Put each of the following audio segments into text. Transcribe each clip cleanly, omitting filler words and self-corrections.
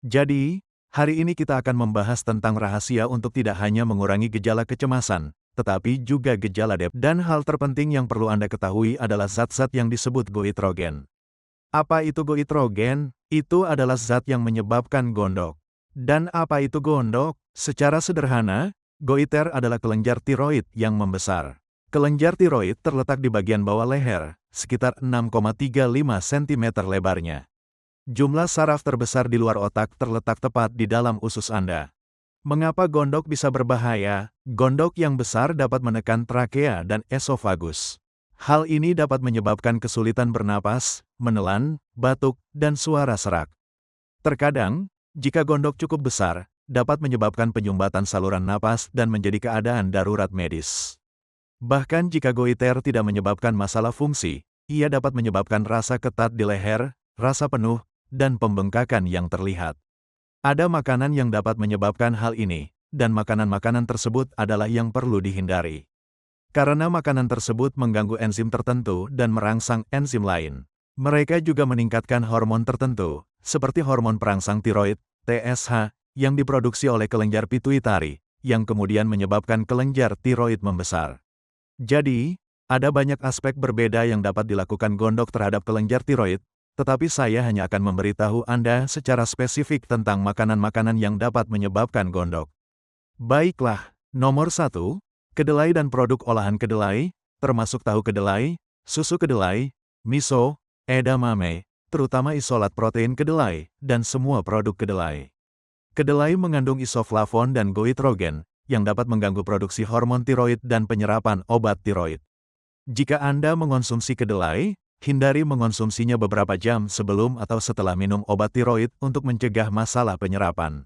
Jadi, hari ini kita akan membahas tentang rahasia untuk tidak hanya mengurangi gejala kecemasan, tetapi juga gejala depresi. Dan hal terpenting yang perlu Anda ketahui adalah zat-zat yang disebut goitrogen. Apa itu goitrogen? Itu adalah zat yang menyebabkan gondok. Dan apa itu gondok? Secara sederhana, goiter adalah kelenjar tiroid yang membesar. Kelenjar tiroid terletak di bagian bawah leher, sekitar 6,35 cm lebarnya. Jumlah saraf terbesar di luar otak terletak tepat di dalam usus Anda. Mengapa gondok bisa berbahaya? Gondok yang besar dapat menekan trakea dan esofagus. Hal ini dapat menyebabkan kesulitan bernapas, menelan, batuk, dan suara serak. Terkadang, jika gondok cukup besar, dapat menyebabkan penyumbatan saluran napas dan menjadi keadaan darurat medis. Bahkan jika goiter tidak menyebabkan masalah fungsi, ia dapat menyebabkan rasa ketat di leher, rasa penuh, dan pembengkakan yang terlihat. Ada makanan yang dapat menyebabkan hal ini, dan makanan-makanan tersebut adalah yang perlu dihindari. Karena makanan tersebut mengganggu enzim tertentu dan merangsang enzim lain. Mereka juga meningkatkan hormon tertentu, seperti hormon perangsang tiroid, TSH, yang diproduksi oleh kelenjar pituitari, yang kemudian menyebabkan kelenjar tiroid membesar. Jadi, ada banyak aspek berbeda yang dapat dilakukan gondok terhadap kelenjar tiroid, tetapi saya hanya akan memberitahu Anda secara spesifik tentang makanan-makanan yang dapat menyebabkan gondok. Baiklah, nomor 1. Kedelai dan produk olahan kedelai, termasuk tahu kedelai, susu kedelai, miso, edamame, terutama isolat protein kedelai, dan semua produk kedelai. Kedelai mengandung isoflavon dan goitrogen, yang dapat mengganggu produksi hormon tiroid dan penyerapan obat tiroid. Jika Anda mengonsumsi kedelai, hindari mengonsumsinya beberapa jam sebelum atau setelah minum obat tiroid untuk mencegah masalah penyerapan.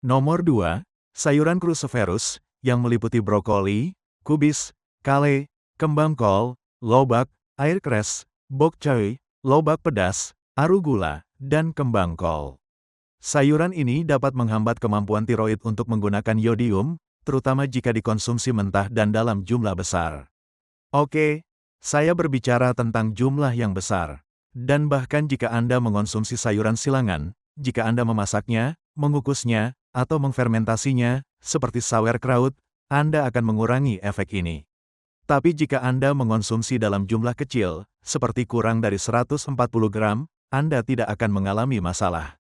Nomor 2. Sayuran cruciferous, yang meliputi brokoli, kubis, kale, kembang kol, lobak, air kres, bok choy, lobak pedas, arugula, dan kembang kol. Sayuran ini dapat menghambat kemampuan tiroid untuk menggunakan yodium, terutama jika dikonsumsi mentah dan dalam jumlah besar. Oke, saya berbicara tentang jumlah yang besar. Dan bahkan jika Anda mengonsumsi sayuran silangan, jika Anda memasaknya, mengukusnya, atau mengfermentasinya, seperti sauerkraut, Anda akan mengurangi efek ini. Tapi jika Anda mengonsumsi dalam jumlah kecil, seperti kurang dari 140 gram, Anda tidak akan mengalami masalah.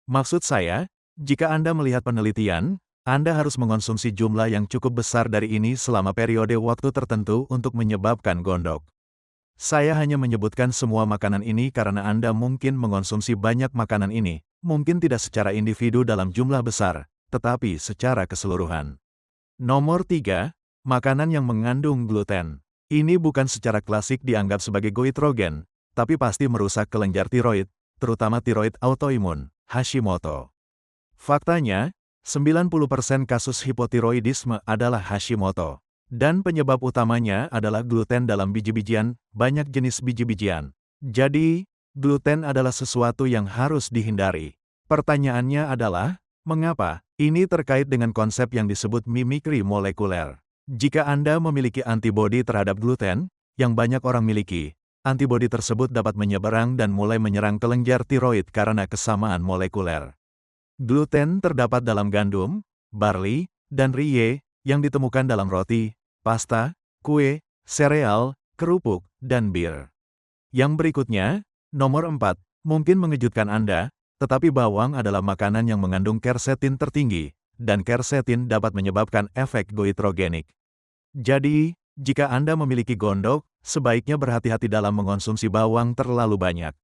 Maksud saya, jika Anda melihat penelitian, Anda harus mengonsumsi jumlah yang cukup besar dari ini selama periode waktu tertentu untuk menyebabkan gondok. Saya hanya menyebutkan semua makanan ini karena Anda mungkin mengonsumsi banyak makanan ini, mungkin tidak secara individu dalam jumlah besar, tetapi secara keseluruhan. Nomor 3. Makanan yang mengandung gluten. Ini bukan secara klasik dianggap sebagai goitrogen, tapi pasti merusak kelenjar tiroid, terutama tiroid autoimun, Hashimoto. Faktanya, 90% kasus hipotiroidisme adalah Hashimoto. Dan penyebab utamanya adalah gluten dalam biji-bijian, banyak jenis biji-bijian. Jadi, gluten adalah sesuatu yang harus dihindari. Pertanyaannya adalah, mengapa? Ini terkait dengan konsep yang disebut mimikri molekuler. Jika Anda memiliki antibodi terhadap gluten, yang banyak orang miliki, antibodi tersebut dapat menyeberang dan mulai menyerang kelenjar tiroid karena kesamaan molekuler. Gluten terdapat dalam gandum, barley, dan rye, yang ditemukan dalam roti, pasta, kue, sereal, kerupuk, dan bir. Yang berikutnya, nomor 4, mungkin mengejutkan Anda, tetapi bawang adalah makanan yang mengandung quercetin tertinggi, dan quercetin dapat menyebabkan efek goitrogenik. Jadi, jika Anda memiliki gondok, sebaiknya berhati-hati dalam mengonsumsi bawang terlalu banyak.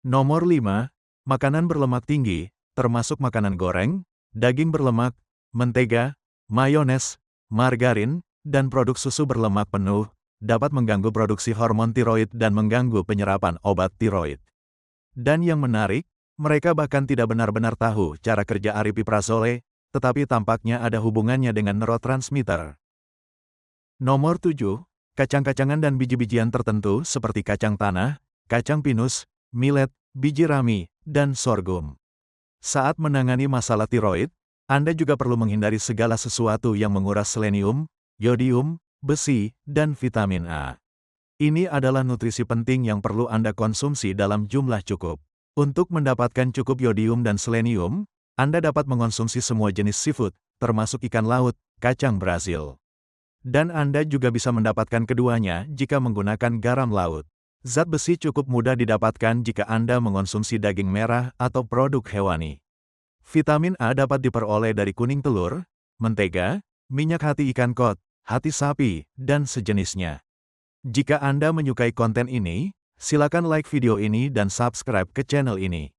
Nomor 5, makanan berlemak tinggi, termasuk makanan goreng, daging berlemak, mentega, mayones, margarin, dan produk susu berlemak penuh, dapat mengganggu produksi hormon tiroid dan mengganggu penyerapan obat tiroid. Dan yang menarik, mereka bahkan tidak benar-benar tahu cara kerja aripiprazole, tetapi tampaknya ada hubungannya dengan neurotransmitter. Nomor 7, kacang-kacangan dan biji-bijian tertentu seperti kacang tanah, kacang pinus, millet, biji rami, dan sorghum. Saat menangani masalah tiroid, Anda juga perlu menghindari segala sesuatu yang menguras selenium, yodium, besi, dan vitamin A. Ini adalah nutrisi penting yang perlu Anda konsumsi dalam jumlah cukup. Untuk mendapatkan cukup yodium dan selenium, Anda dapat mengonsumsi semua jenis seafood, termasuk ikan laut, kacang Brazil. Dan Anda juga bisa mendapatkan keduanya jika menggunakan garam laut. Zat besi cukup mudah didapatkan jika Anda mengonsumsi daging merah atau produk hewani. Vitamin A dapat diperoleh dari kuning telur, mentega, minyak hati ikan kod, hati sapi, dan sejenisnya. Jika Anda menyukai konten ini, silakan like video ini dan subscribe ke channel ini.